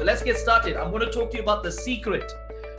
let's get started. I'm going to talk to you about the secret.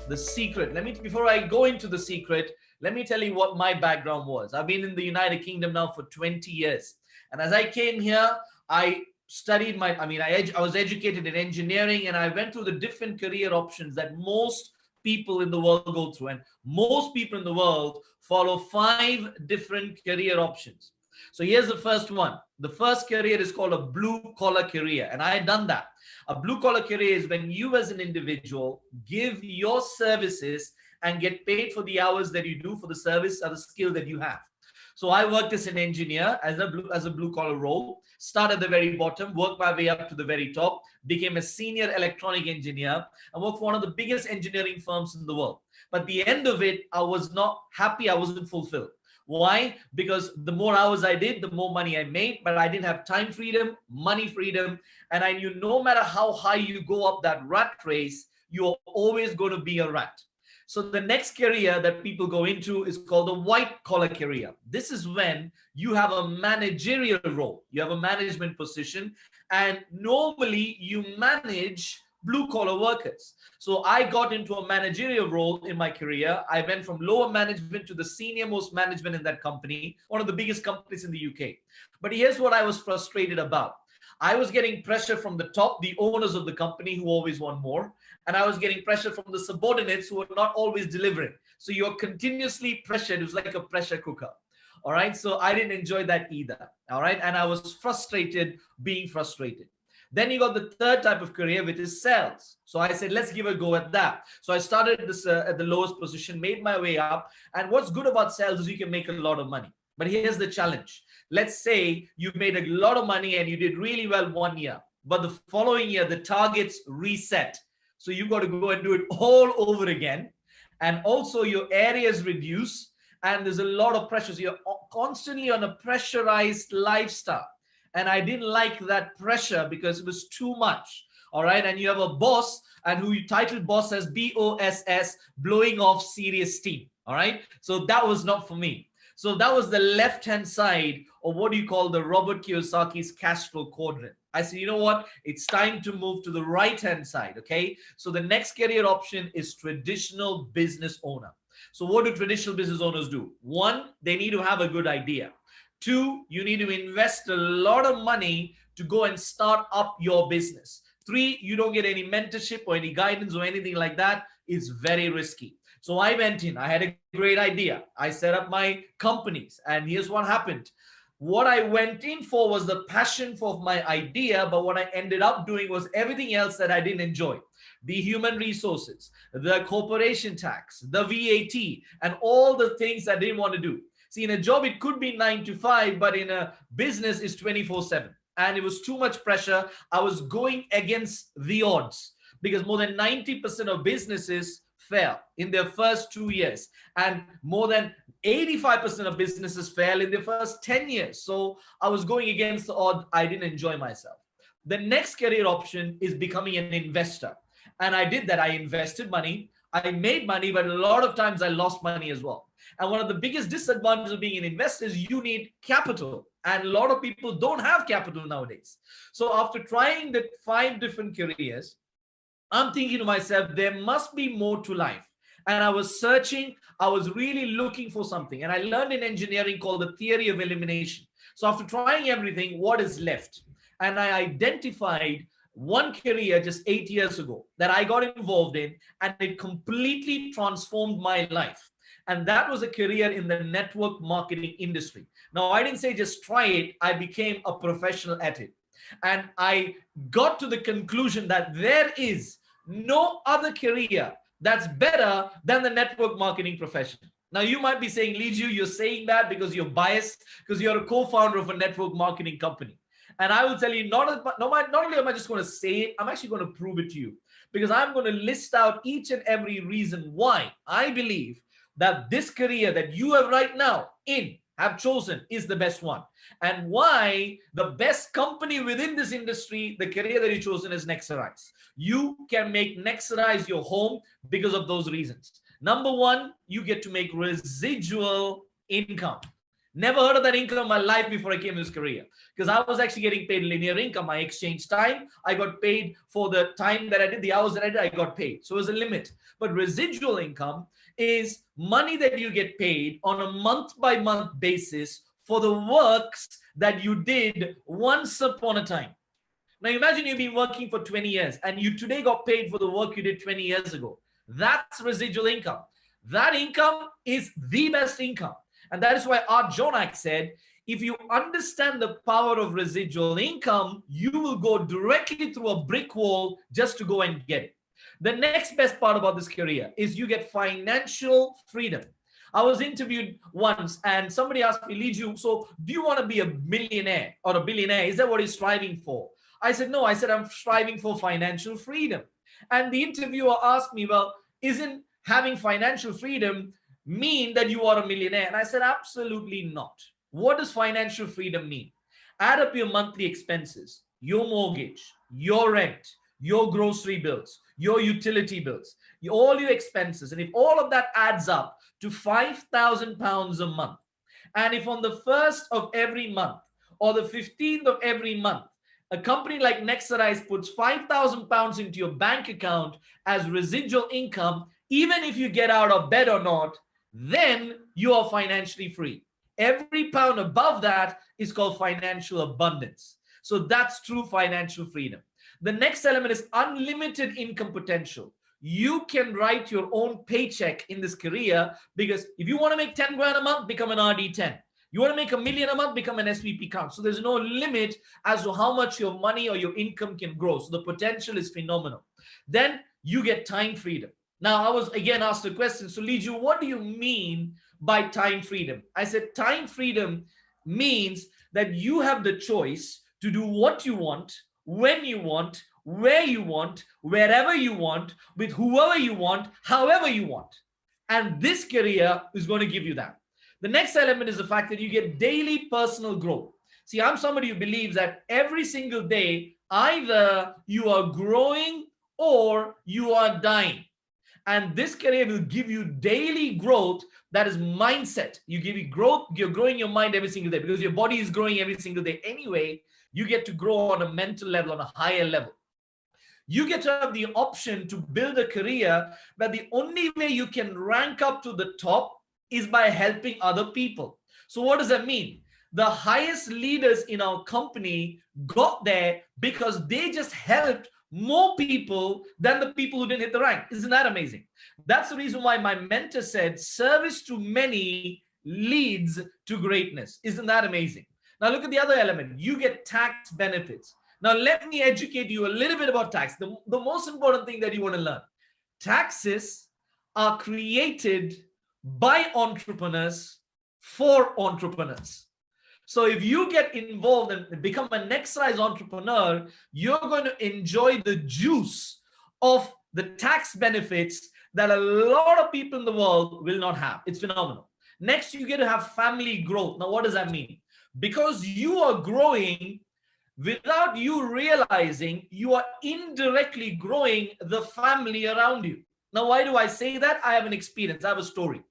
The secret. Before I go into the secret, let me tell you what my background was. I've been in the United Kingdom now for 20 years. And as I came here, I studied I was educated in engineering, and I went through the different career options that most people in the world go through. And most people in the world follow 5 different career options. So here's the first one. The first career is called a blue collar career. And I had done that. A blue collar career is when you as an individual give your services and get paid for the hours that you do for the service or the skill that you have. So I worked as an engineer, as a blue collar role, started at the very bottom, worked my way up to the very top, became a senior electronic engineer, and worked for one of the biggest engineering firms in the world. But at the end of it, I was not happy. I wasn't fulfilled. Why? Because the more hours I did, the more money I made, but I didn't have time freedom, money freedom. And I knew no matter how high you go up that rat race, you're always going to be a rat. So the next career that people go into is called the white collar career. This is when you have a managerial role. You have a management position, and normally you manage blue collar workers. So I got into a managerial role in my career. I went from lower management to the senior most management in that company, one of the biggest companies in the UK. But here's what I was frustrated about. I was getting pressure from the top, the owners of the company who always want more. And I was getting pressure from the subordinates who are not always delivering. So you're continuously pressured. It was like a pressure cooker. All right. So I didn't enjoy that either. All right. And I was frustrated being frustrated. Then you got the third type of career, which is sales. So I said, let's give a go at that. So I started this at the lowest position, made my way up. And what's good about sales is you can make a lot of money. But here's the challenge. Let's say you made a lot of money and you did really well 1 year. But the following year, the targets reset. So you got to go and do it all over again. And also your areas reduce. And there's a lot of pressure. So you're constantly on a pressurized lifestyle. And I didn't like that pressure because it was too much. All right. And you have a boss, and who you titled boss as BOSS, blowing off serious steam. All right. So that was not for me. So that was the left-hand side of what you call the Robert Kiyosaki's cash flow quadrant. I said, you know what? It's time to move to the right-hand side. Okay. So the next career option is traditional business owner. So what do traditional business owners do? 1, they need to have a good idea. 2, you need to invest a lot of money to go and start up your business. 3, you don't get any mentorship or any guidance or anything like that. It's very risky. So I went in, I had a great idea. I set up my companies, and here's what happened. What I went in for was the passion for my idea, but what I ended up doing was everything else that I didn't enjoy. The human resources, the corporation tax, the VAT, and all the things I didn't want to do. See, in a job, it could be 9 to 5, but in a business, it's 24/7. And it was too much pressure. I was going against the odds because more than 90% of businesses fail in their first 2 years. And more than 85% of businesses fail in their first 10 years. So I was going against the odds. I didn't enjoy myself. The next career option is becoming an investor. And I did that. I invested money. I made money, but a lot of times I lost money as well. And one of the biggest disadvantages of being an investor is you need capital. And a lot of people don't have capital nowadays. So after trying the 5 different careers, I'm thinking to myself, there must be more to life. And I was searching, I was really looking for something. And I learned in engineering called the theory of elimination. So after trying everything, what is left? And I identified one career just 8 years ago that I got involved in, and it completely transformed my life. And that was a career in the network marketing industry. Now, I didn't say just try it. I became a professional at it. And I got to the conclusion that there is no other career that's better than the network marketing profession. Now, you might be saying, Liju, you're saying that because you're biased, because you're a co-founder of a network marketing company. And I will tell you, not only am I just going to say it, I'm actually going to prove it to you, because I'm going to list out each and every reason why I believe that this career that you have right now have chosen is the best one, and why the best company within this industry, the career that you've chosen, is Nexarise. You can make Nexarise your home because of those reasons. Number one, you get to make residual income. Never heard of that income in my life before I came to this career, because I was actually getting paid linear income. I exchanged time. I got paid for the time that I did, the hours that I did, I got paid. So it was a limit. But residual income is money that you get paid on a month by month basis for the works that you did once upon a time. Now imagine you've been working for 20 years and you today got paid for the work you did 20 years ago. That's residual income. That income is the best income. And that is why Art Jonak said, if you understand the power of residual income, you will go directly through a brick wall just to go and get it. The next best part about this career is you get financial freedom. I was interviewed once and somebody asked me, Liju, so do you want to be a millionaire or a billionaire? Is that what you're striving for? I said, no. I said, I'm striving for financial freedom. And the interviewer asked me, well, isn't having financial freedom mean that you are a millionaire? And I said, absolutely not. What does financial freedom mean? Add up your monthly expenses, your mortgage, your rent, your grocery bills, your utility bills, all your expenses. And if all of that adds up to £5,000 a month, and if on the 1st of every month or the 15th of every month, a company like Nexarise puts £5,000 into your bank account as residual income, even if you get out of bed or not, then you are financially free. Every pound above that is called financial abundance. So that's true financial freedom. The next element is unlimited income potential. You can write your own paycheck in this career, because if you want to make 10 grand a month, become an RD10. You want to make $1 million a month, become an SVP count. So there's no limit as to how much your money or your income can grow. So the potential is phenomenal. Then you get time freedom. Now, I was again asked a question. So Liju, what do you mean by time freedom? I said time freedom means that you have the choice to do what you want, when you want, where you want, wherever you want, with whoever you want, however you want. And this career is going to give you that. The next element is the fact that you get daily personal growth. See, I'm somebody who believes that every single day, either you are growing or you are dying. And this career will give you daily growth. That is mindset. You give you growth. You're growing your mind every single day because your body is growing every single day anyway. You get to grow on a mental level, on a higher level. You get to have the option to build a career where the only way you can rank up to the top is by helping other people. So what does that mean? The highest leaders in our company got there because they just helped more people than the people who didn't hit the rank. Isn't that amazing? That's the reason why my mentor said service to many leads to greatness. Isn't that amazing? Now look at the other element. You get tax benefits. Now let me educate you a little bit about tax. The most important thing that you want to learn. Taxes are created by entrepreneurs for entrepreneurs. So if you get involved and become a Nexarise entrepreneur, you're going to enjoy the juice of the tax benefits that a lot of people in the world will not have. It's phenomenal. Next, you get to have family growth. Now, what does that mean? Because you are growing, without you realizing, you are indirectly growing the family around you. Now, why do I say that? I have an experience. I have a story.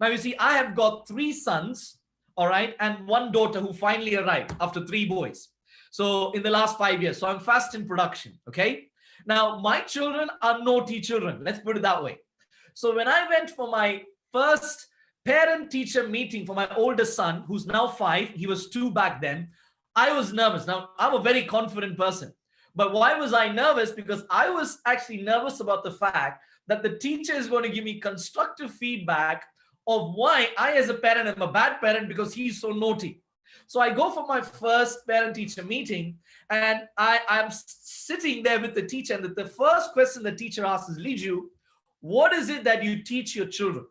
Now, you see, I have got 3 sons, all right, and 1 daughter who finally arrived after 3 boys. So in the last 5 years, so I'm fast in production, okay? Now, my children are naughty children. Let's put it that way. So when I went for my first parent-teacher meeting for my oldest son, who's now 5, he was 2 back then, I was nervous. Now, I'm a very confident person. But why was I nervous? Because I was actually nervous about the fact that the teacher is going to give me constructive feedback of why I, as a parent, am a bad parent because he's so naughty. So I go for my first parent-teacher meeting, and I'm sitting there with the teacher, and the first question the teacher asks is, Liju, what is it that you teach your children?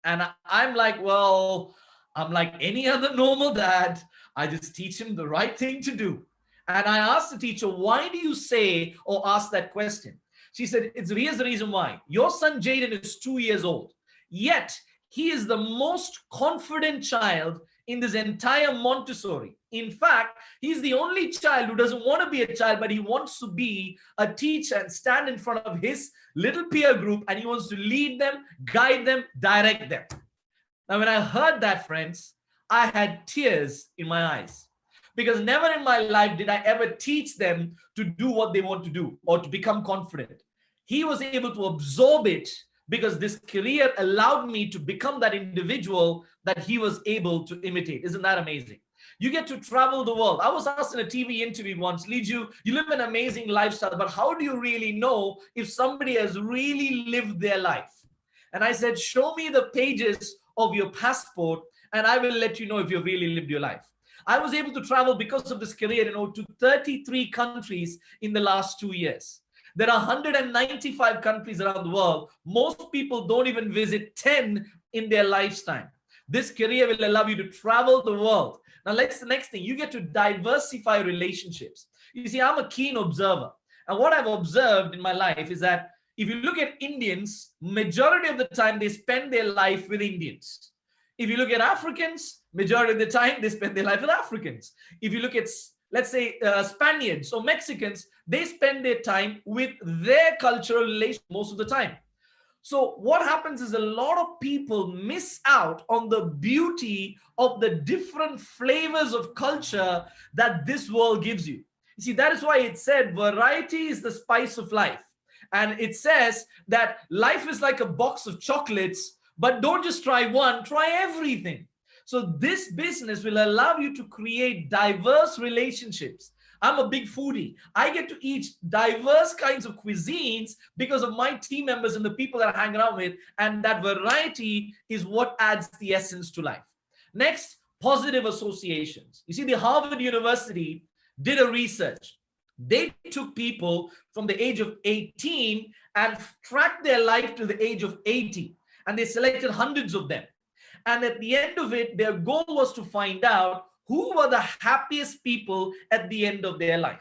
And I'm like, well, I'm like any other normal dad. I just teach him the right thing to do. And I asked the teacher, why do you say or ask that question? She said, here's the reason why. Your son Jaden is 2 years old, yet he is the most confident child in this entire Montessori. In fact, he's the only child who doesn't want to be a child, but he wants to be a teacher and stand in front of his little peer group, and he wants to lead them, guide them, direct them. Now, when I heard that, friends, I had tears in my eyes. Because never in my life did I ever teach them to do what they want to do or to become confident. He was able to absorb it because this career allowed me to become that individual that he was able to imitate. Isn't that amazing? You get to travel the world. I was asked in a TV interview once, Liju, you live an amazing lifestyle, but how do you really know if somebody has really lived their life? And I said, show me the pages of your passport and I will let you know if you've really lived your life. I was able to travel because of this career, to 33 countries in the last 2 years. There are 195 countries around the world. Most people don't even visit 10 in their lifetime. This career will allow you to travel the world. Now, let's the next thing. You get to diversify relationships. You see, I'm a keen observer. And what I've observed in my life is that if you look at Indians, majority of the time they spend their life with Indians. If you look at Africans, majority of the time they spend their life with Africans. If you look at, let's say, Spaniards or Mexicans, they spend their time with their cultural relations most of the time. So what happens is a lot of people miss out on the beauty of the different flavors of culture that this world gives you. You see, that is why it said variety is the spice of life. And it says that life is like a box of chocolates, but don't just try one, try everything. So this business will allow you to create diverse relationships. I'm a big foodie. I get to eat diverse kinds of cuisines because of my team members and the people that I hang around with. And that variety is what adds the essence to life. Next, positive associations. You see, the Harvard University did a research. They took people from the age of 18 and tracked their life to the age of 80. And they selected hundreds of them. And at the end of it, their goal was to find out who were the happiest people at the end of their life.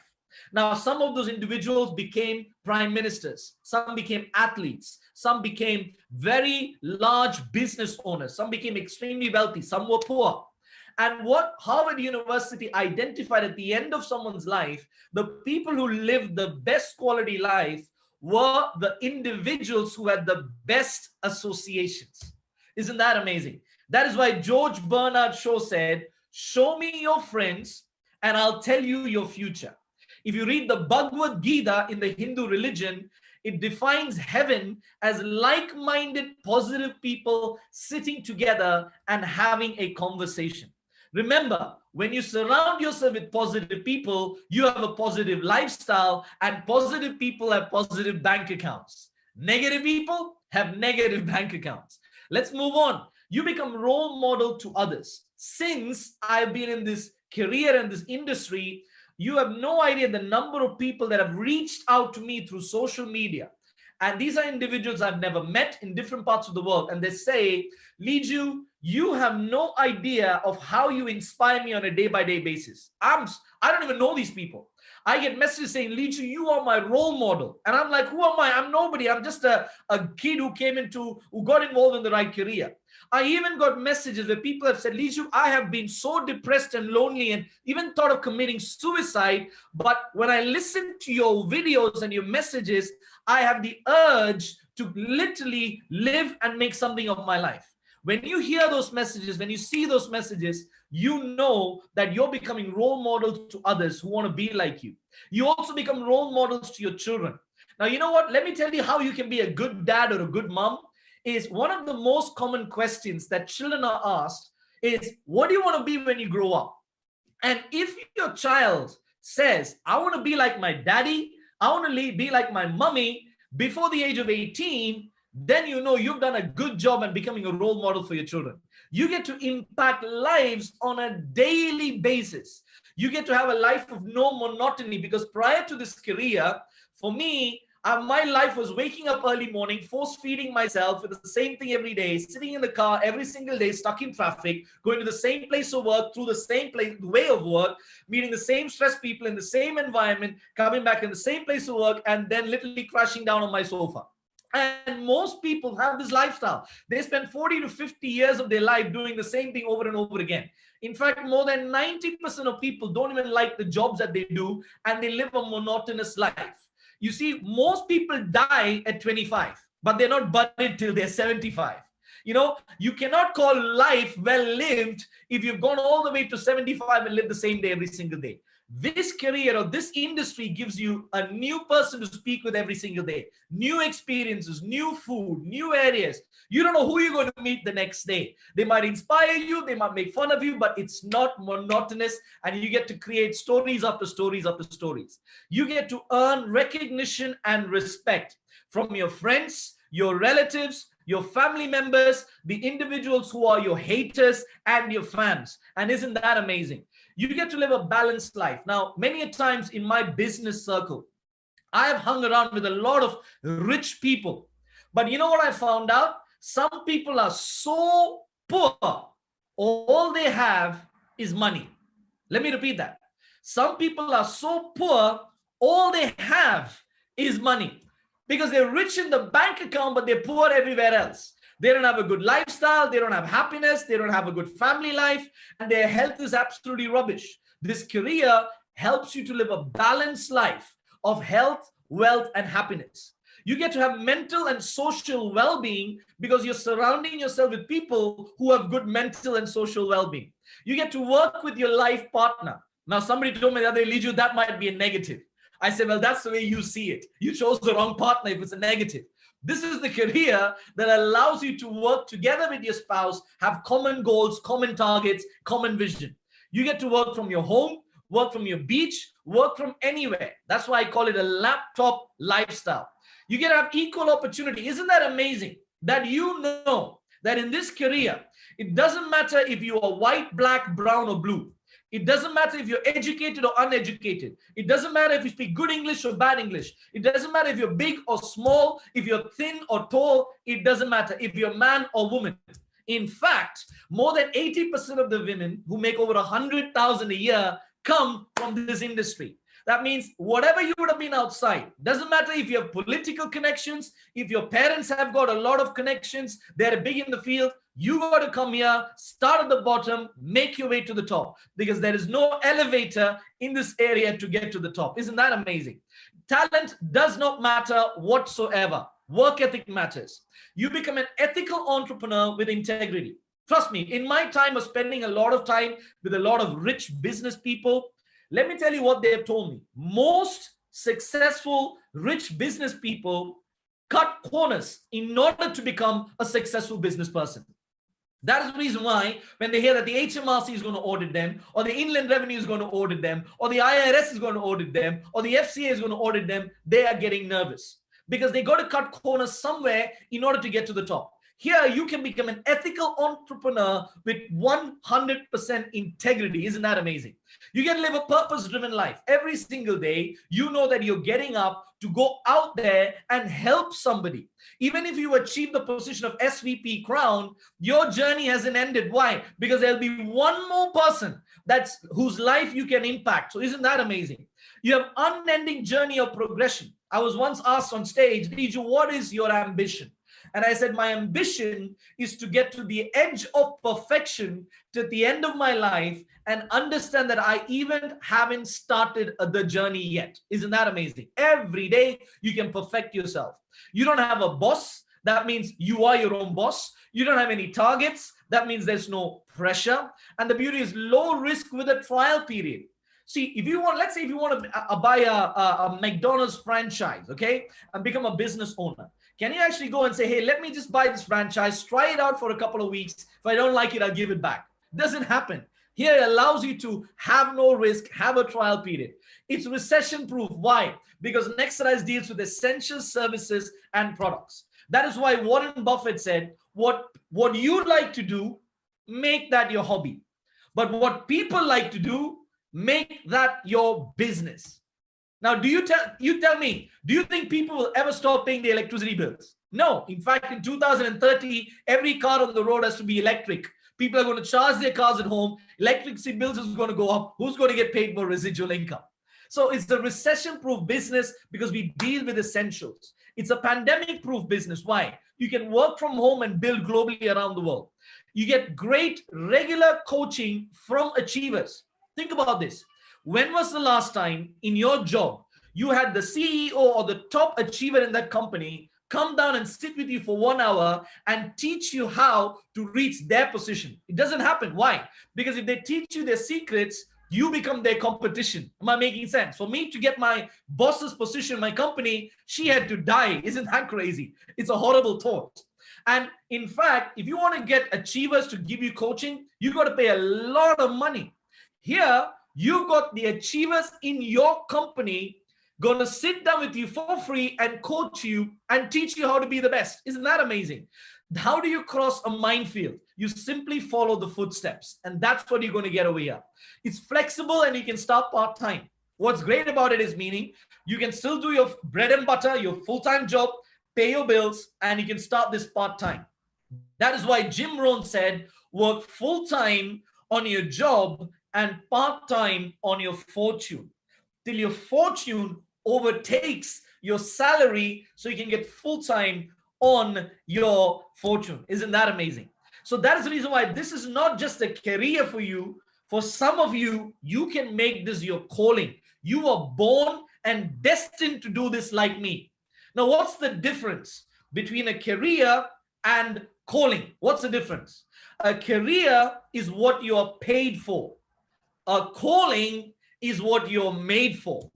Now, some of those individuals became prime ministers. Some became athletes. Some became very large business owners. Some became extremely wealthy. Some were poor. And what Harvard University identified at the end of someone's life, the people who lived the best quality life were the individuals who had the best associations. Isn't that amazing? That is why George Bernard Shaw said, show me your friends and I'll tell you your future. If you read the Bhagavad Gita in the Hindu religion, it defines heaven as like-minded, positive people sitting together and having a conversation. Remember, when you surround yourself with positive people, you have a positive lifestyle, and positive people have positive bank accounts. Negative people have negative bank accounts. Let's move on. You become role model to others. Since I've been in this career and this industry, you have no idea the number of people that have reached out to me through social media. And these are individuals I've never met in different parts of the world. And they say, Liju, you have no idea of how you inspire me on a day-by-day basis. I don't even know these people. I get messages saying, Liju, you are my role model. And I'm like, who am I? I'm nobody. I'm just a kid who got involved in the right career. I even got messages where people have said, Liju, I have been so depressed and lonely and even thought of committing suicide. But when I listen to your videos and your messages, I have the urge to literally live and make something of my life. When you hear those messages, when you see those messages, you know that you're becoming role models to others who want to be like you. You also become role models to your children. Now, you know what? Let me tell you how you can be a good dad or a good mom. Is one of the most common questions that children are asked is, what do you want to be when you grow up? And if your child says, I want to be like my daddy, I want to be like my mommy before the age of 18, then you know you've done a good job in becoming a role model for your children. You get to impact lives on a daily basis. You get to have a life of no monotony, because prior to this career, for me, my life was waking up early morning, force feeding myself with the same thing every day, sitting in the car every single day, stuck in traffic, going to the same place of work, through the same way of work, meeting the same stressed people in the same environment, coming back in the same place of work, and then literally crashing down on my sofa. And most people have this lifestyle. They spend 40 to 50 years of their life doing the same thing over and over again. In fact, more than 90% of people don't even like the jobs that they do, and they live a monotonous life. You see, most people die at 25, but they're not buried till they're 75. You cannot call life well lived if you've gone all the way to 75 and live the same day every single day. This career or this industry gives you a new person to speak with every single day, new experiences, new food, new areas. You don't know who you're going to meet the next day. They might inspire you, they might make fun of you, but it's not monotonous, and you get to create stories after stories after stories. You get to earn recognition and respect from your friends, your relatives, your family members, the individuals who are your haters, and your fans. And isn't that amazing? You get to live a balanced life. Now, many a times in my business circle, I have hung around with a lot of rich people. But you know what I found out? Some people are so poor, all they have is money. Let me repeat that. Some people are so poor, all they have is money. Because they're rich in the bank account, but they're poor everywhere else. They don't have a good lifestyle. They don't have happiness. They don't have a good family life. And their health is absolutely rubbish. This career helps you to live a balanced life of health, wealth, and happiness. You get to have mental and social well-being because you're surrounding yourself with people who have good mental and social well-being. You get to work with your life partner. Now, somebody told me the other day, Liju, that might be a negative. I said, well, that's the way you see it. You chose the wrong partner if it's a negative. This is the career that allows you to work together with your spouse, have common goals, common targets, common vision. You get to work from your home, work from your beach, work from anywhere. That's why I call it a laptop lifestyle. You get to have equal opportunity. Isn't that amazing? That you know that in this career, it doesn't matter if you are white, black, brown, or blue. It doesn't matter if you're educated or uneducated. It doesn't matter if you speak good English or bad English. It doesn't matter if you're big or small, if you're thin or tall. It doesn't matter if you're man or woman. In fact, more than 80% of the women who make over 100,000 a year come from this industry. That means whatever you would have been outside, doesn't matter if you have political connections, if your parents have got a lot of connections, they're big in the field, you got to come here, start at the bottom, make your way to the top, because there is no elevator in this area to get to the top. Isn't that amazing? Talent does not matter whatsoever. Work ethic matters. You become an ethical entrepreneur with integrity. Trust me, in my time of spending a lot of time with a lot of rich business people, let me tell you what they have told me. Most successful rich business people cut corners in order to become a successful business person. That is the reason why when they hear that the HMRC is going to audit them, or the Inland Revenue is going to audit them, or the IRS is going to audit them, or the FCA is going to audit them, they are getting nervous because they got to cut corners somewhere in order to get to the top. Here, you can become an ethical entrepreneur with 100% integrity. Isn't that amazing? You can live a purpose-driven life. Every single day, you know that you're getting up to go out there and help somebody. Even if you achieve the position of SVP crown, your journey hasn't ended. Why? Because there'll be one more person whose life you can impact. So isn't that amazing? You have unending journey of progression. I was once asked on stage, Liju, what is your ambition? And I said, my ambition is to get to the edge of perfection to the end of my life and understand that I even haven't started the journey yet. Isn't that amazing? Every day you can perfect yourself. You don't have a boss. That means you are your own boss. You don't have any targets. That means there's no pressure. And the beauty is low risk with a trial period. See, if you want, let's say if you want to buy a McDonald's franchise, okay, and become a business owner. Can you actually go and say, hey, let me just buy this franchise, try it out for a couple of weeks. If I don't like it, I'll give it back. Doesn't happen. Here it allows you to have no risk, have a trial period. It's recession proof. Why? Because Nexarise deals with essential services and products. That is why Warren Buffett said, what you like to do, make that your hobby. But what people like to do, make that your business. Now, you tell me, do you think people will ever stop paying the electricity bills? No. In fact, in 2030, every car on the road has to be electric. People are going to charge their cars at home. Electricity bills is going to go up. Who's going to get paid more residual income? So it's the recession-proof business because we deal with essentials. It's a pandemic-proof business. Why? You can work from home and build globally around the world. You get great regular coaching from achievers. Think about this. When was the last time in your job you had the CEO or the top achiever in that company come down and sit with you for 1 hour and teach you how to reach their position. It doesn't happen. Why? Because if they teach you their secrets, you become their competition. Am I making sense? For me to get my boss's position in my company, she had to die. Isn't that crazy? It's a horrible thought. And in fact, if you want to get achievers to give you coaching, you got to pay a lot of money. Here, you've got the achievers in your company going to sit down with you for free and coach you and teach you how to be the best. Isn't that amazing? How do you cross a minefield? You simply follow the footsteps, and that's what you're going to get over here. It's flexible and you can start part-time. What's great about it is meaning you can still do your bread and butter, your full-time job, pay your bills, and you can start this part-time. That is why Jim Rohn said, work full-time on your job and part-time on your fortune, till your fortune overtakes your salary so you can get full-time on your fortune. Isn't that amazing? So that is the reason why this is not just a career for you. For some of you, you can make this your calling. You are born and destined to do this like me. Now, what's the difference between a career and calling? What's the difference? A career is what you are paid for. A calling is what you're made for.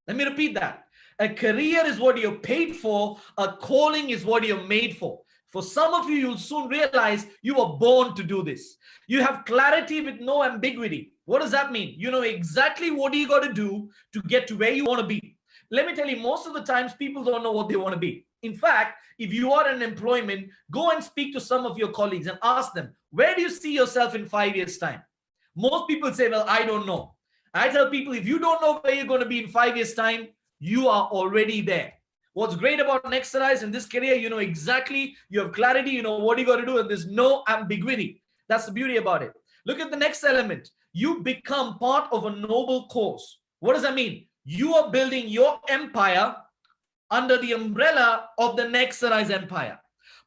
Let me repeat that. A career is what you're paid for. A calling is what you're made for. For some of you, you'll soon realize you were born to do this. You have clarity with no ambiguity. What does that mean? You know exactly what you got to do to get to where you want to be. Let me tell you, most of the times people don't know what they want to be. In fact, if you are in employment, go and speak to some of your colleagues and ask them, where do you see yourself in 5 years' time? Most people say, well, I don't know. I tell people, if you don't know where you're going to be in 5 years' time, you are already there. What's great about Nexarise in this career, you know exactly, you have clarity, you know what you got to do, and there's no ambiguity. That's the beauty about it. Look at the next element. You become part of a noble cause. What does that mean? You are building your empire under the umbrella of the Nexarise empire.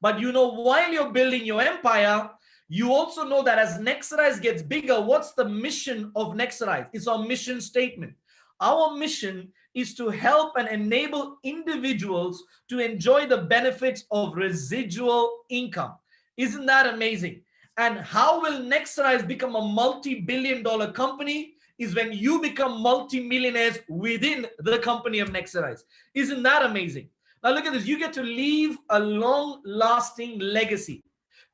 But you know, while you're building your empire, you also know that as Nexarise gets bigger, what's the mission of Nexarise? It's our mission statement. Our mission is to help and enable individuals to enjoy the benefits of residual income. Isn't that amazing? And how will Nexarise become a multi-billion-dollar company? Is when you become multi-millionaires within the company of Nexarise. Isn't that amazing? Now look at this. You get to leave a long-lasting legacy.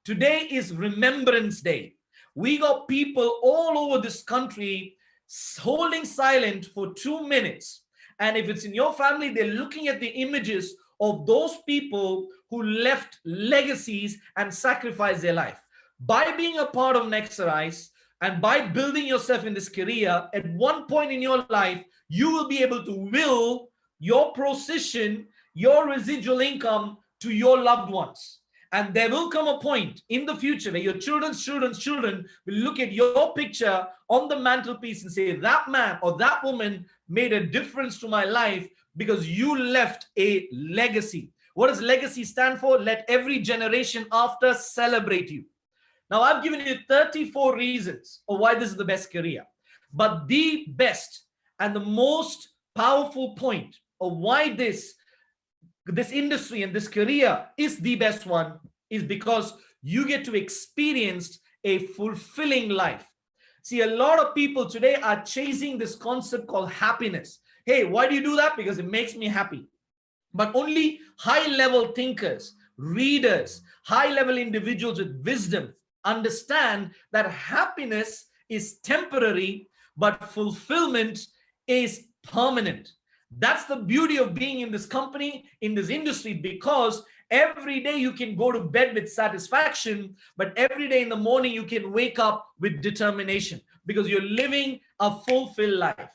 Today is Remembrance Day. We got people all over this country holding silent for 2 minutes. And if it's in your family, they're looking at the images of those people who left legacies and sacrificed their life. By being a part of Nexarise and by building yourself in this career, at one point in your life, you will be able to will your position, your residual income to your loved ones. And there will come a point in the future where your children's children will look at your picture on the mantelpiece and say, that man or that woman made a difference to my life because you left a legacy. What does legacy stand for? Let every generation after celebrate you. Now, I've given you 34 reasons of why this is the best career. But the best and the most powerful point of why this industry and this career is the best one is because you get to experience a fulfilling life. See, a lot of people today are chasing this concept called happiness. Hey, why do you do that? Because it makes me happy. But only high-level thinkers, readers, high-level individuals with wisdom understand that happiness is temporary, but fulfillment is permanent. That's the beauty of being in this company, in this industry, because every day you can go to bed with satisfaction, but every day in the morning you can wake up with determination because you're living a fulfilled life.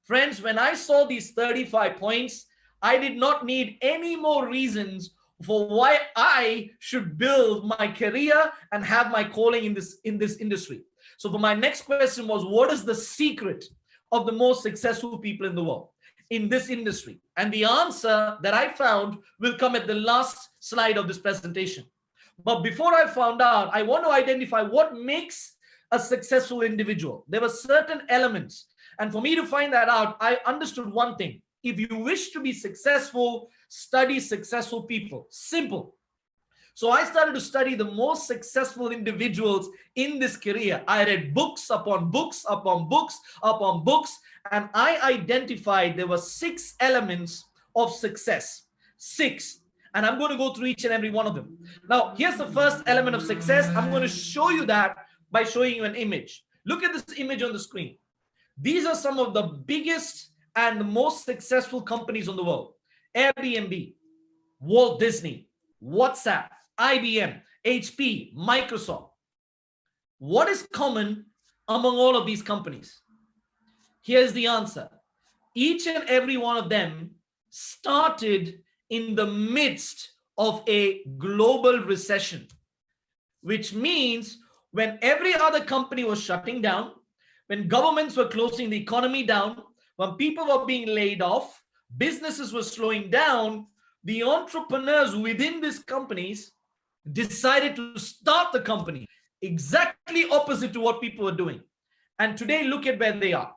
Friends, when I saw these 35 points, I did not need any more reasons for why I should build my career and have my calling in this industry. So for my next question was, what is the secret of the most successful people in the world in this industry? And the answer that I found will come at the last slide of this presentation. But before I found out, I want to identify what makes a successful individual. There were certain elements. And for me to find that out, I understood one thing. if you wish to be successful, study successful people. Simple. So I started to study the most successful individuals in this career. I read books upon books upon books upon books, and I identified there were 6 elements of success. 6. And I'm going to go through each and every one of them. Now, here's the first element of success. I'm going to show you that by showing you an image. Look at this image on the screen. These are some of the biggest and most successful companies in the world. Airbnb, Walt Disney, WhatsApp, IBM, HP, Microsoft. What is common among all of these companies? Here's the answer. Each and every one of them started in the midst of a global recession, which means when every other company was shutting down, when governments were closing the economy down, when people were being laid off, businesses were slowing down, the entrepreneurs within these companies decided to start the company exactly opposite to what people were doing. And today, look at where they are.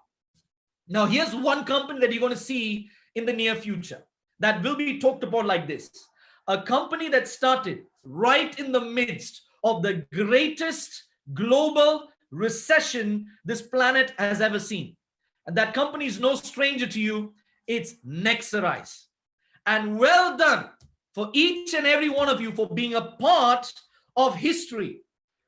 Now, here's one company that you're going to see in the near future that will be talked about like this. A company that started right in the midst of the greatest global recession this planet has ever seen. And that company is no stranger to you. It's Nexarise. And well done for each and every one of you for being a part of history.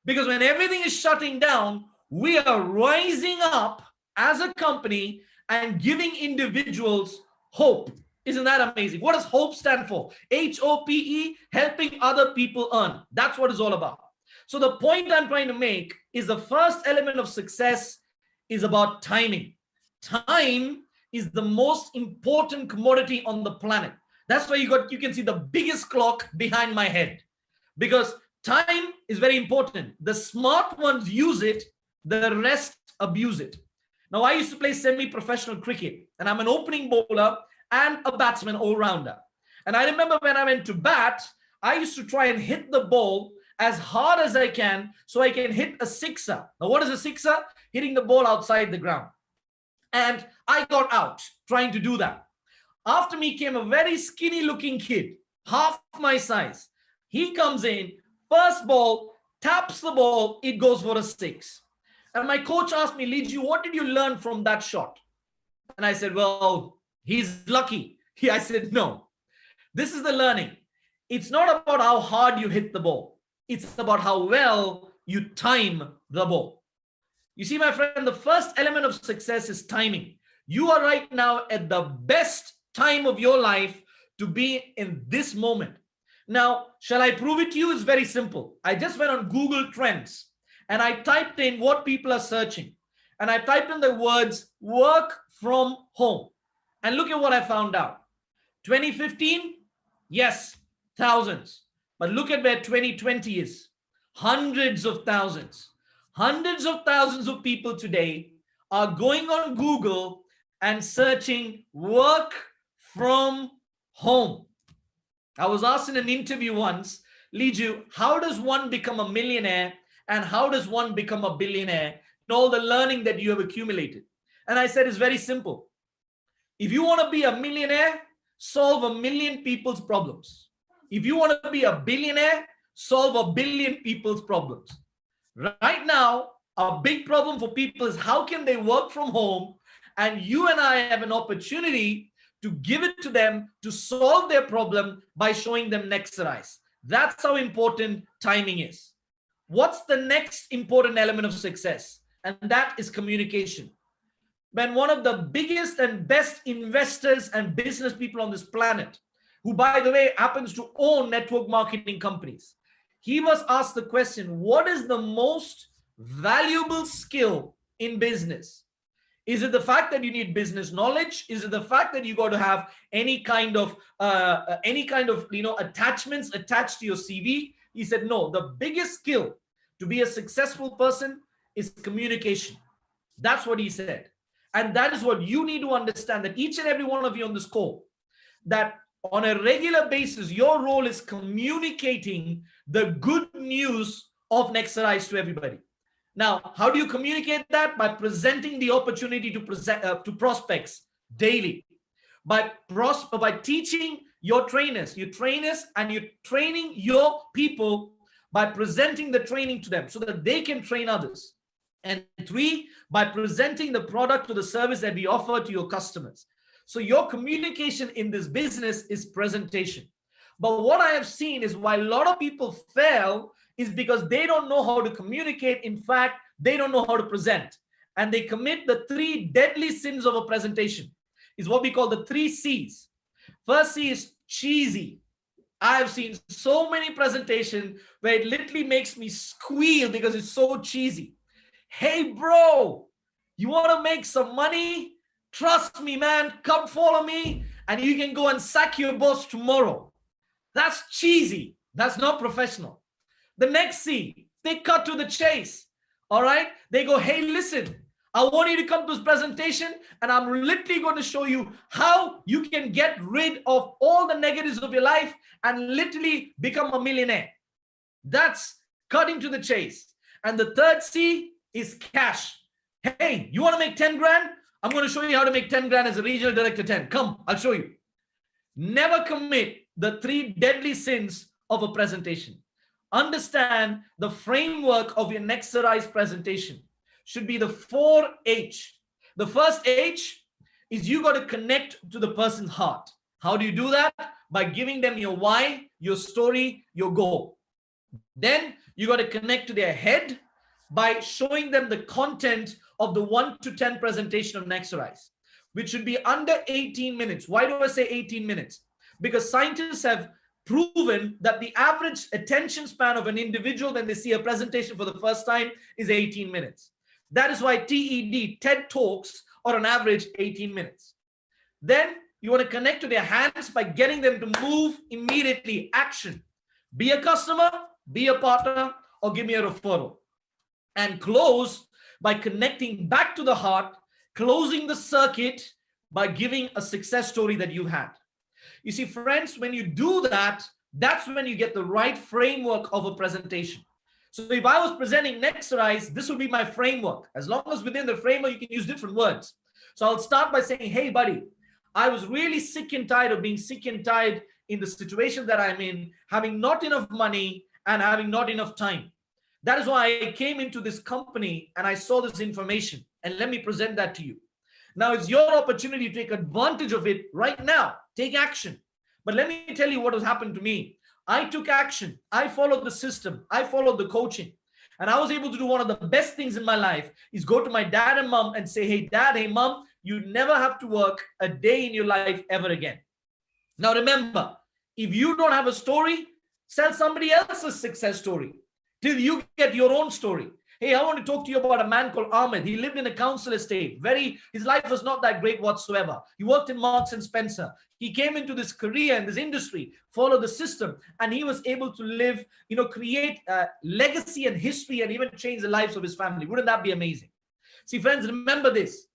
Because when everything is shutting down, we are rising up as a company and giving individuals hope. Isn't that amazing? What does HOPE stand for? HOPE, helping other people earn. That's what it's all about. So the point I'm trying to make is the first element of success is about timing. Time is the most important commodity on the planet. That's why you can see the biggest clock behind my head, because time is very important. The smart ones use it, the rest abuse it. Now, I used to play semi-professional cricket, and I'm an opening bowler and a batsman all-rounder. And I remember when I went to bat, I used to try and hit the ball as hard as I can so I can hit a sixer. Now, what is a sixer? Hitting the ball outside the ground. And I got out trying to do that. After me came a very skinny looking kid, half my size. He comes in, first ball, taps the ball, it goes for a 6. And my coach asked me, Liju, what did you learn from that shot? And I said, well, he's lucky. I said, no, this is the learning. It's not about how hard you hit the ball. It's about how well you time the ball. You see, my friend, the first element of success is timing. You are right now at the best time of your life to be in this moment. Now, shall I prove it to you? It's very simple. I just went on Google Trends and I typed in what people are searching. And I typed in the words work from home. And look at what I found out. 2015, yes, thousands. But look at where 2020 is. Hundreds of thousands. Hundreds of thousands of people today are going on Google and searching work from home. I was asked in an interview once, Liju, how does one become a millionaire and how does one become a billionaire and all the learning that you have accumulated? And I said, it's very simple. If you want to be a millionaire, solve 1 million people's problems. If you want to be a billionaire, solve 1 billion people's problems. Right now, a big problem for people is how can they work from home? And you and I have an opportunity to give it to them to solve their problem by showing them Nexarise. That's how important timing is. What's the next important element of success? And that is communication. When one of the biggest and best investors and business people on this planet, who, by the way, happens to own network marketing companies, he was asked the question, what is the most valuable skill in business? Is it the fact that you need business knowledge? Is it the fact that you got to have any kind of attachments attached to your CV? He said, no, the biggest skill to be a successful person is communication. That's what he said. And that is what you need to understand, that each and every one of you on this call, that on a regular basis, your role is communicating the good news of Nexarise to everybody. Now, how do you communicate that? By presenting the opportunity to prospects daily. by teaching your trainers, and you're training your people by presenting the training to them so that they can train others. And 3, by presenting the product or the service that we offer to your customers. So your communication in this business is presentation. But what I have seen is why a lot of people fail is because they don't know how to communicate. In fact, they don't know how to present. And they commit the 3 deadly sins of a presentation. Is what we call the 3 C's. First C is cheesy. I have seen so many presentations where it literally makes me squeal because it's so cheesy. Hey, bro, you want to make some money? Trust me, man. Come follow me and you can go and sack your boss tomorrow. That's cheesy. That's not professional. The next C, they cut to the chase. All right. They go, hey, listen, I want you to come to this presentation and I'm literally going to show you how you can get rid of all the negatives of your life and literally become a millionaire. That's cutting to the chase. And the third C is cash. Hey, you want to make 10 grand? I'm going to show you how to make 10 grand as a regional director 10. Come, I'll show you. Never commit the 3 deadly sins of a presentation. Understand the framework of your Nexarise presentation should be the 4H. The first H is you got to connect to the person's heart. How do you do that? By giving them your why, your story, your goal. Then you got to connect to their head by showing them the content of the 1 to 10 presentation of Nexarise, which should be under 18 minutes. Why do I say 18 minutes? Because scientists have proven that the average attention span of an individual when they see a presentation for the first time is 18 minutes. That is why TED Talks are on average 18 minutes. Then you want to connect to their hands by getting them to move immediately. Action. Be a customer, be a partner, or give me a referral. And close by connecting back to the heart, closing the circuit by giving a success story that you had. You see, friends, when you do that, that's when you get the right framework of a presentation. So if I was presenting Nexarise, this would be my framework. As long as within the framework, you can use different words. So I'll start by saying, hey, buddy, I was really sick and tired of being sick and tired in the situation that I'm in, having not enough money and having not enough time. That is why I came into this company and I saw this information, and let me present that to you. Now it's your opportunity to take advantage of it right now. Take action. But let me tell you what has happened to me. I took action. I followed the system. I followed the coaching. And I was able to do one of the best things in my life is go to my dad and mom and say, hey, dad, hey, mom, you never have to work a day in your life ever again. Now remember, if you don't have a story, sell somebody else's success story till you get your own story. Hey, I want to talk to you about a man called Ahmed. He lived in a council estate. His life was not that great whatsoever. He worked in Marks and Spencer. He came into this career in this industry, followed the system, and he was able to live, create legacy and history and even change the lives of his family. Wouldn't that be amazing? See, friends, remember this.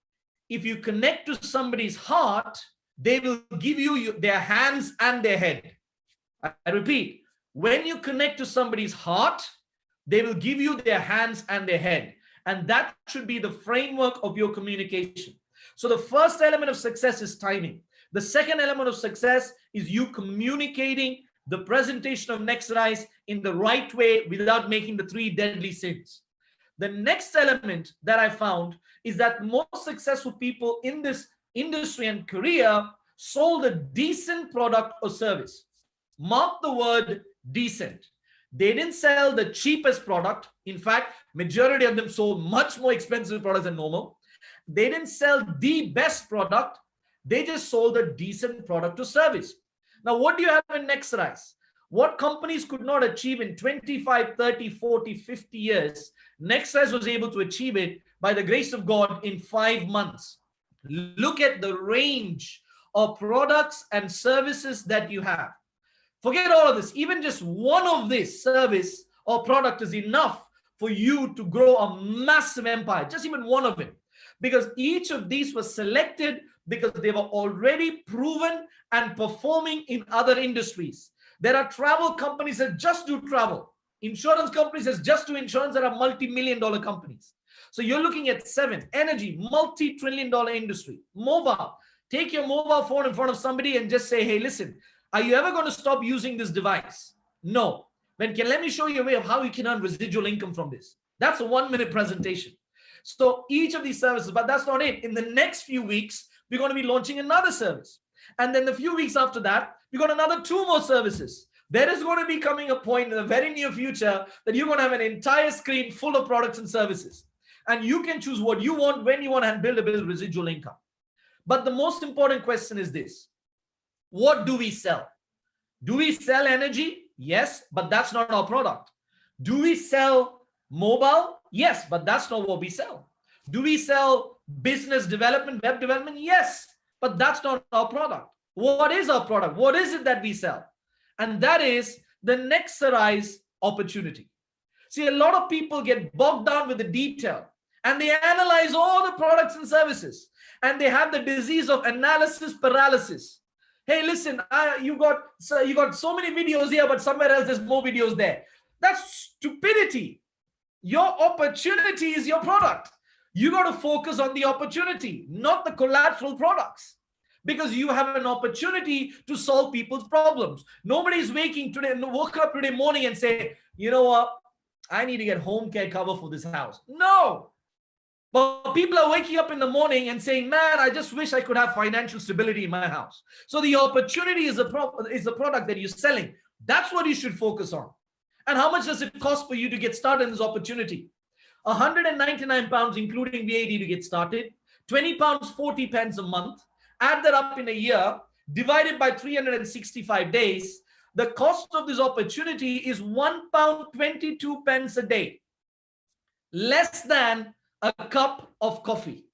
If you connect to somebody's heart, they will give you their hands and their head. I repeat, when you connect to somebody's heart, they will give you their hands and their head. And that should be the framework of your communication. So the first element of success is timing. The second element of success is you communicating the presentation of Nexarise in the right way without making the 3 deadly sins. The next element that I found is that most successful people in this industry and career sold a decent product or service. Mark the word decent. They didn't sell the cheapest product. In fact, majority of them sold much more expensive products than normal. They didn't sell the best product. They just sold a decent product or service. Now, what do you have in Nexarise? What companies could not achieve in 25, 30, 40, 50 years, Nexarise was able to achieve it by the grace of God in 5 months. Look at the range of products and services that you have. Forget all of this. Even just one of this service or product is enough for you to grow a massive empire. Just even one of it. Because each of these was selected because they were already proven and performing in other industries. There are travel companies that just do travel. Insurance companies that just do insurance that are multi-million-dollar companies. So you're looking at 7. Energy, multi-trillion-dollar industry. Mobile, Take your mobile phone in front of somebody and just say, hey, listen, are you ever going to stop using this device? No. Then let me show you a way of how you can earn residual income from this. That's a 1-minute presentation. So each of these services, but that's not it. In the next few weeks, we're going to be launching another service. And then the few weeks after that, we got another 2 more services. There is going to be coming a point in the very near future that you're going to have an entire screen full of products and services. And you can choose what you want, when you want, and build residual income. But the most important question is this. What do we sell? Do we sell energy? Yes, but that's not our product. Do we sell mobile? Yes, but that's not what we sell. Do we sell business development, web development? Yes, but that's not our product. What is our product? What is it that we sell? And that is the Nexarise opportunity. See, a lot of people get bogged down with the detail and they analyze all the products and services and they have the disease of analysis paralysis. Hey, listen, you got so many videos here, but somewhere else there's more videos there. That's stupidity. Your opportunity is your product. You got to focus on the opportunity, not the collateral products, because you have an opportunity to solve people's problems. Nobody's woke up today morning and say, you know what, I need to get home care cover for this house. No. But people are waking up in the morning and saying, man, I just wish I could have financial stability in my house. So the opportunity is the product that you're selling. That's what you should focus on. And how much does it cost for you to get started in this opportunity? £199, including VAT to get started, £20, 40 pence a month. Add that up in a year, divided by 365 days. The cost of this opportunity is £1.22 a day. Less than a cup of coffee.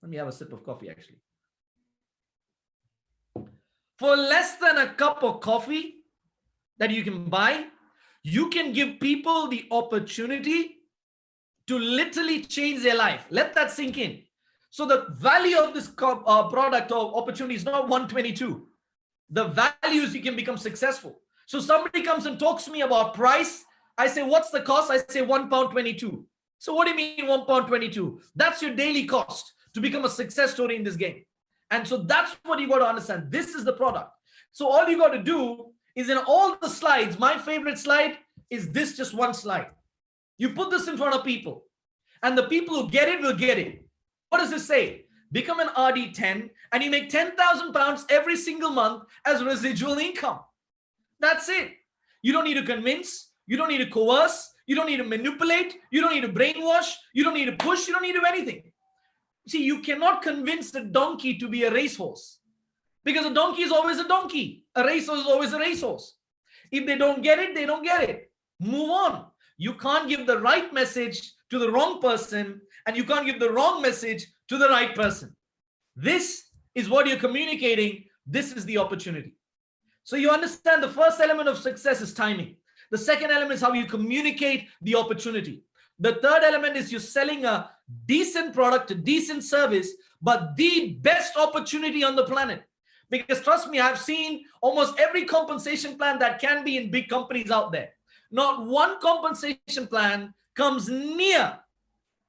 Let me have a sip of coffee, actually. For less than a cup of coffee that you can buy, you can give people the opportunity to literally change their life. Let that sink in. So the value of this product or opportunity is not 122. The value is you can become successful. So somebody comes and talks to me about price. I say, what's the cost? I say £1.22. So what do you mean £1.22? That's your daily cost to become a success story in this game. And so that's what you got to understand. This is the product. So all you got to do is in all the slides, my favorite slide is this, just one slide. You put this in front of people and the people who get it will get it. What does this say? Become an RD10 and you make £10,000 every single month as residual income. That's it. You don't need to convince. You don't need to coerce. You don't need to manipulate. You don't need to brainwash. You don't need to push. You don't need to do anything. See, you cannot convince the donkey to be a racehorse because a donkey is always a donkey. A racehorse is always a racehorse. If they don't get it, they don't get it. Move on. You can't give the right message to the wrong person and you can't give the wrong message to the right person. This is what you're communicating. This is the opportunity. So you understand the first element of success is timing. The second element is how you communicate the opportunity. The third element is you're selling a decent product, a decent service, but the best opportunity on the planet. Because trust me, I've seen almost every compensation plan that can be in big companies out there. Not one compensation plan comes near.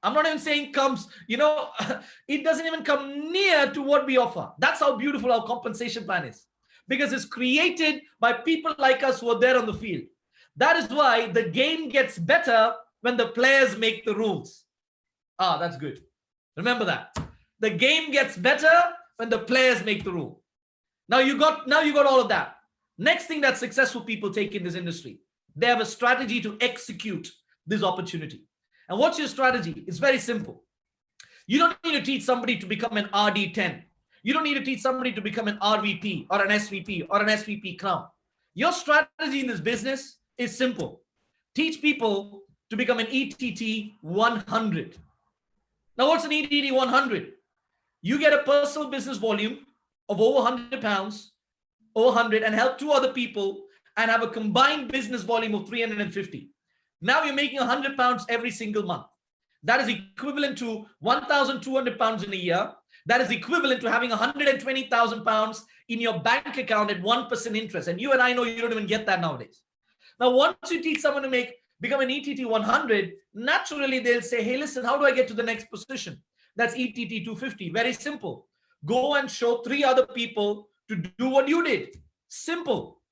I'm not even saying comes, it doesn't even come near to what we offer. That's how beautiful our compensation plan is. Because it's created by people like us who are there on the field. That is why the game gets better when the players make the rules. That's good. Remember that. The game gets better when the players make the rule. Now you got all of that. Next thing that successful people take in this industry, they have a strategy to execute this opportunity. And what's your strategy? It's very simple. You don't need to teach somebody to become an RD10. You don't need to teach somebody to become an RVP or an SVP or an SVP crown. Your strategy in this business is simple. Teach people to become an ETT 100. Now, what's an ETT 100? You get a personal business volume of over 100 pounds, over 100, and help 2 other people and have a combined business volume of 350. Now you're making 100 pounds every single month. That is equivalent to 1,200 pounds in a year. That is equivalent to having 120,000 pounds in your bank account at 1% interest. And you and I know you don't even get that nowadays. Now, once you teach someone to become an ETT 100, naturally they'll say, hey, listen, how do I get to the next position? That's ETT 250. Very simple. Go and show 3 other people to do what you did. Simple.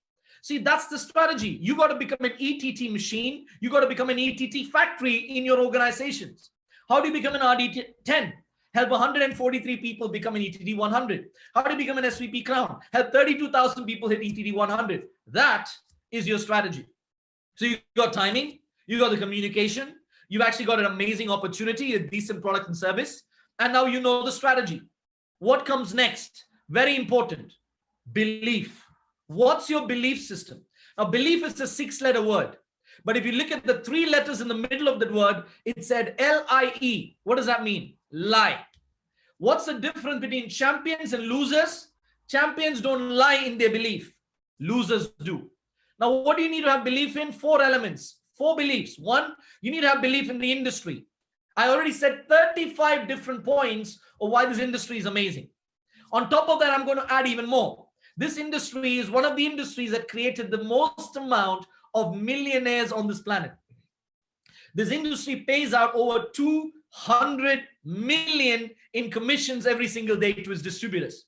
See, that's the strategy. You got to become an ETT machine. You got to become an ETT factory in your organizations. How do you become an RD10? Help 143 people become an ETT 100. How do you become an SVP Crown? Help 32,000 people hit ETT 100. That is your strategy. So you got timing, you got the communication, you've actually got an amazing opportunity, a decent product and service, and now you know the strategy. What comes next? Very important. Belief. What's your belief system? Now, belief is a 6-letter word. But if you look at the 3 letters in the middle of that word, it said L-I-E. What does that mean? Lie. What's the difference between champions and losers? Champions don't lie in their belief. Losers do. Now, what do you need to have belief in? 4 elements, 4 beliefs. 1, you need to have belief in the industry. I already said 35 different points of why this industry is amazing. On top of that, I'm going to add even more. This industry is one of the industries that created the most amount of millionaires on this planet. This industry pays out over 200 million in commissions every single day to its distributors.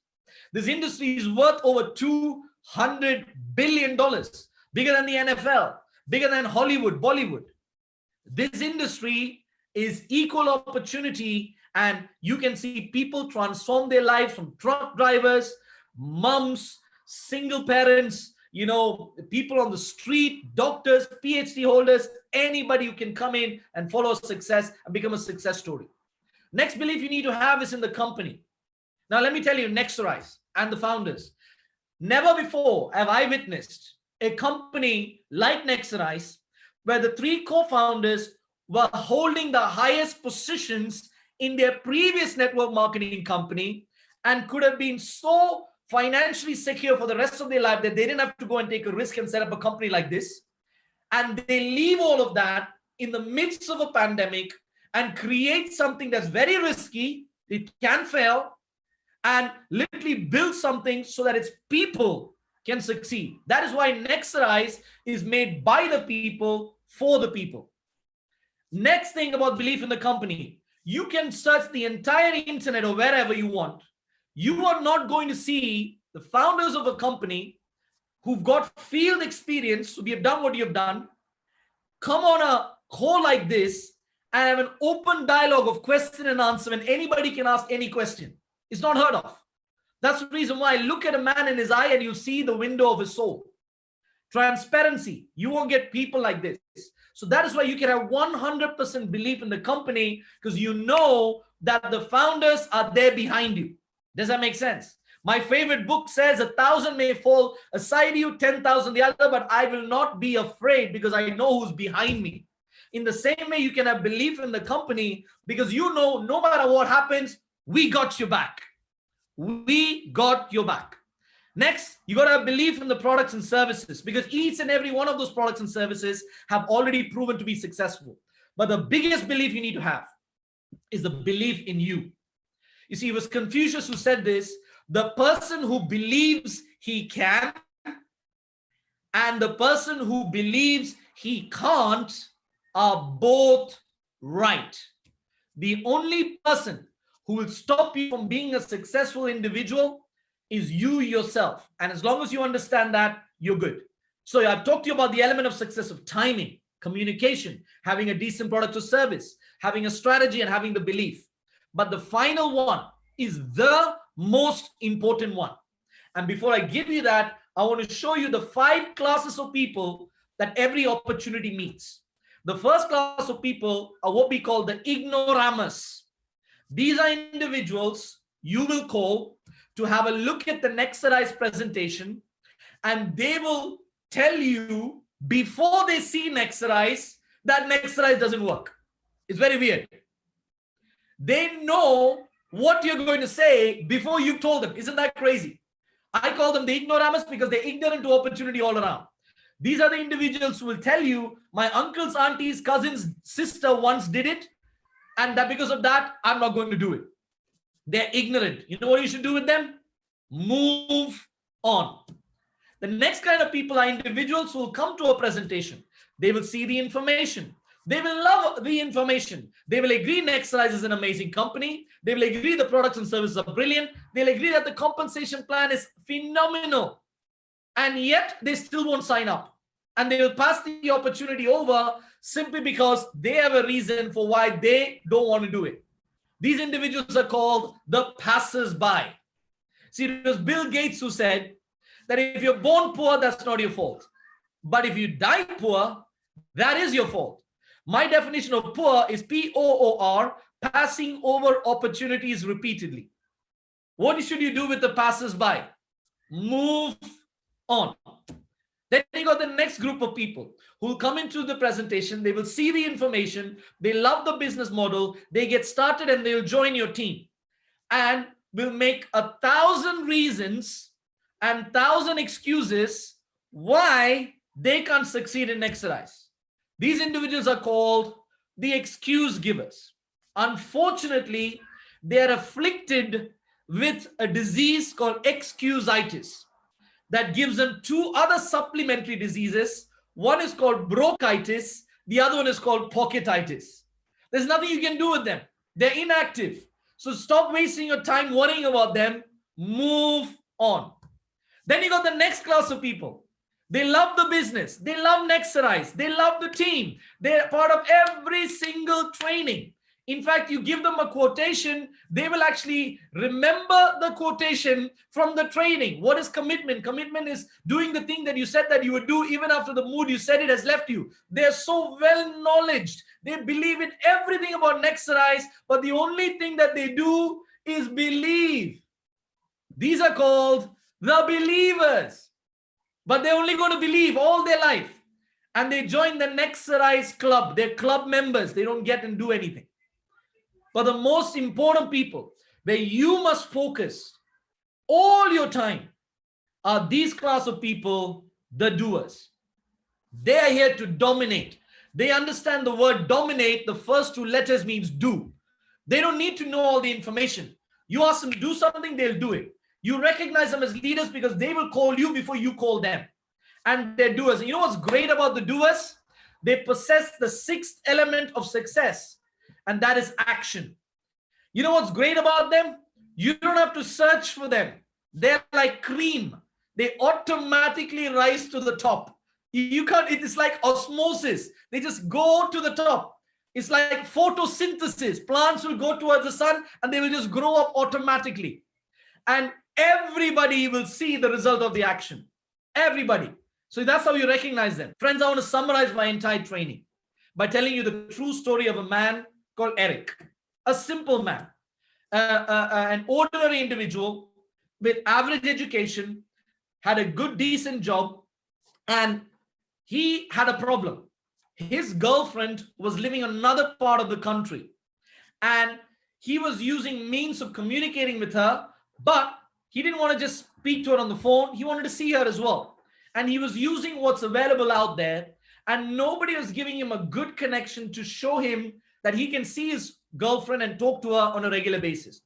This industry is worth over $200 billion, bigger than the NFL, bigger than Hollywood, Bollywood. This industry is equal opportunity, and you can see people transform their lives from truck drivers, moms, single parents, people on the street, doctors, PhD holders, anybody who can come in and follow success and become a success story. Next belief you need to have is in the company. Now, let me tell you, Nexarise and the founders, never before have I witnessed a company like Nexarise where the 3 co-founders were holding the highest positions in their previous network marketing company and could have been so financially secure for the rest of their life that they didn't have to go and take a risk and set up a company like this. And they leave all of that in the midst of a pandemic and create something that's very risky, it can fail, and literally build something so that its people can succeed. That is why Nexarise is made by the people for the people. Next thing about belief in the company, you can search the entire internet or wherever you want. You are not going to see the founders of a company who've got field experience, so we have done what you've done, come on a call like this and have an open dialogue of question and answer when anybody can ask any question. It's not heard of. That's the reason why I look at a man in his eye and you see the window of his soul. Transparency. You won't get people like this. So that is why you can have 100% belief in the company, because you know that the founders are there behind you. Does that make sense? My favorite book says 1,000 may fall aside you, 10,000 the other, but I will not be afraid because I know who's behind me. In the same way, you can have belief in the company because you know no matter what happens, we got your back. We got your back. Next, you got to have belief in the products and services because each and every one of those products and services have already proven to be successful. But the biggest belief you need to have is the belief in you. You see, it was Confucius who said this: the person who believes he can and the person who believes he can't are both right. The only person who will stop you from being a successful individual is you yourself. And as long as you understand that, you're good. So I've talked to you about the element of success of timing, communication, having a decent product or service, having a strategy, and having the belief. But the final one is the most important one. And before I give you that, I want to show you the 5 classes of people that every opportunity meets. The first class of people are what we call the ignoramus. These are individuals you will call to have a look at the Nexarise presentation, and they will tell you before they see Nexarise that Nexarise doesn't work. It's very weird. They know what you're going to say before you've told them. Isn't that crazy? I call them the ignoramus because they're ignorant to opportunity all around. These are the individuals who will tell you, my uncle's, auntie's, cousin's sister once did it, and that because of that, I'm not going to do it. They're ignorant. You know what you should do with them? Move on. The next kind of people are individuals who will come to a presentation. They will see the information. They will love the information. They will agree Nexarise is an amazing company. They will agree the products and services are brilliant. They'll agree that the compensation plan is phenomenal. And yet they still won't sign up. And they will pass the opportunity over simply because they have a reason for why they don't want to do it. These individuals are called the passers-by. See, it was Bill Gates who said that if you're born poor, that's not your fault. But if you die poor, that is your fault. My definition of poor is P-O-O-R, passing over opportunities repeatedly. What should you do with the passers-by? Move on. Then you got the next group of people who will come into the presentation. They will see the information. They love the business model. They get started and they'll join your team and will make 1,000 reasons and 1,000 excuses why they can't succeed in Nexarise. These individuals are called the excuse givers. Unfortunately, they are afflicted with a disease called excusitis that gives them two other supplementary diseases. One is called bronchitis. The other one is called pocketitis. There's nothing you can do with them. They're inactive. So stop wasting your time worrying about them. Move on. Then you got the next class of people. They love the business. They love Nexarise. They love the team. They're part of every single training. In fact, you give them a quotation, they will actually remember the quotation from the training. What is commitment? Commitment is doing the thing that you said that you would do even after the mood you said it has left you. They're so well knowledged. They believe in everything about Nexarise, but the only thing that they do is believe. These are called the believers. But they're only going to believe all their life. And they join the Nexarise club. They're club members. They don't get and do anything. But the most important people where you must focus all your time are these class of people, the doers. They are here to dominate. They understand the word dominate. The first two letters means do. They don't need to know all the information. You ask them to do something, they'll do it. You recognize them as leaders because they will call you before you call them. And they're doers. And you know what's great about the doers? They possess the sixth element of success. And that is action. You know what's great about them? You don't have to search for them. They're like cream. They automatically rise to the top. You can't, it's like osmosis. They just go to the top. It's like photosynthesis. Plants will go towards the sun and they will just grow up automatically. And everybody will see the result of the action. Everybody. So that's how you recognize them. Friends, I want to summarize my entire training by telling you the true story of a man called Eric, a simple man, an ordinary individual with average education, had a good, decent job, and he had a problem. His girlfriend was living in another part of the country, and he was using means of communicating with her, but he didn't want to just speak to her on the phone. He wanted to see her as well. And he was using what's available out there, and nobody was giving him a good connection to show him that he can see his girlfriend and talk to her on a regular basis.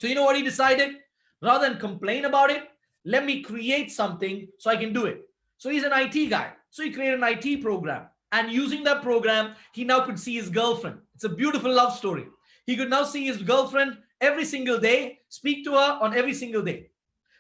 So you know what he decided? Rather than complain about it, let me create something so I can do it. So he's an IT guy. So he created an IT program. And using that program, he now could see his girlfriend. It's a beautiful love story. He could now see his girlfriend every single day, speak to her on every single day.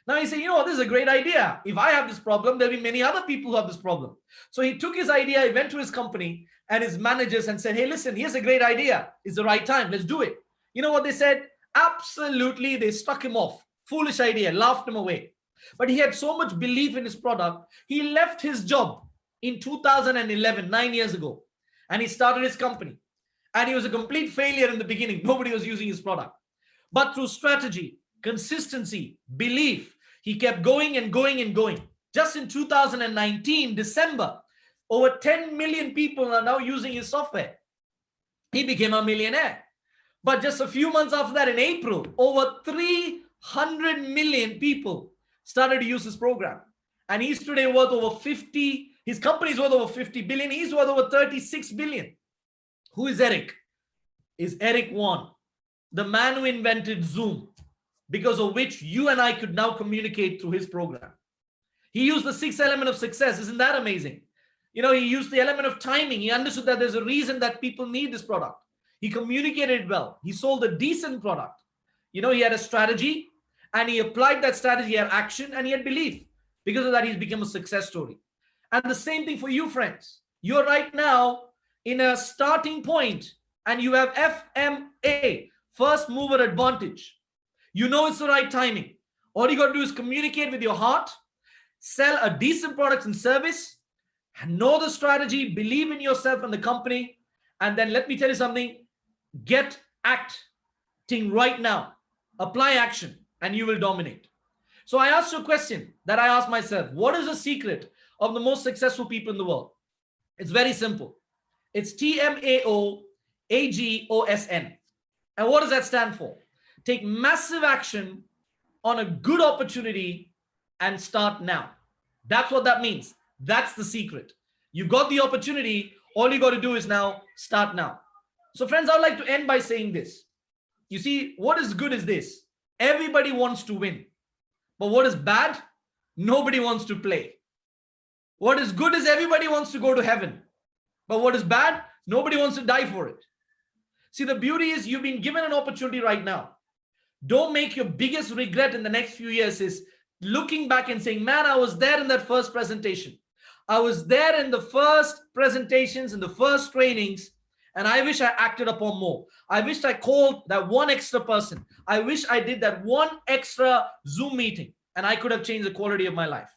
Now he said, you know what, this is a great idea. If I have this problem, there'll be many other people who have this problem. So he took his idea, he went to his company and his managers and said, hey, listen, here's a great idea. It's the right time. Let's do it. You know what they said? Absolutely. They struck him off. Foolish idea, laughed him away. But he had so much belief in his product, he left his job in 2011, 9 years ago, and he started his company. And he was a complete failure in the beginning. Nobody was using his product. But through strategy, consistency, belief, he kept going and going and going. Just in 2019, December, over 10 million people are now using his software. He became a millionaire. But just a few months after that, in April, over 300 million people started to use his program. And he's today worth over 50, his company is worth over 50 billion. He's worth over 36 billion. Who is Eric? Is Eric Yuan, the man who invented Zoom, because of which you and I could now communicate through his program. He used the sixth element of success. Isn't that amazing? He used the element of timing. He understood that there's a reason that people need this product. He communicated well. He sold a decent product. He had a strategy, and he applied that strategy. He had action, and he had belief. Because of that, he's become a success story. And the same thing for you, friends. You're right now in a starting point, and you have FMA, first mover advantage. It's the right timing. All you got to do is communicate with your heart, sell a decent product and service, and know the strategy, believe in yourself and the company. And then let me tell you something, get acting right now. Apply action, and you will dominate. So I asked you a question that I asked myself. What is the secret of the most successful people in the world? It's very simple. It's TMAOAGOSN. And what does that stand for? Take massive action on a good opportunity and start now. That's what that means. That's the secret. You've got the opportunity. All you got to do is now start now. So friends, I'd like to end by saying this. You see, what is good is this. Everybody wants to win. But what is bad? Nobody wants to play. What is good is everybody wants to go to heaven. But what is bad? Nobody wants to die for it. See, the beauty is you've been given an opportunity right now. Don't make your biggest regret in the next few years is looking back and saying, man, I was there in that first presentation. I was there in the first presentations, in the first trainings, and I wish I acted upon more. I wish I called that one extra person. I wish I did that one extra Zoom meeting, and I could have changed the quality of my life.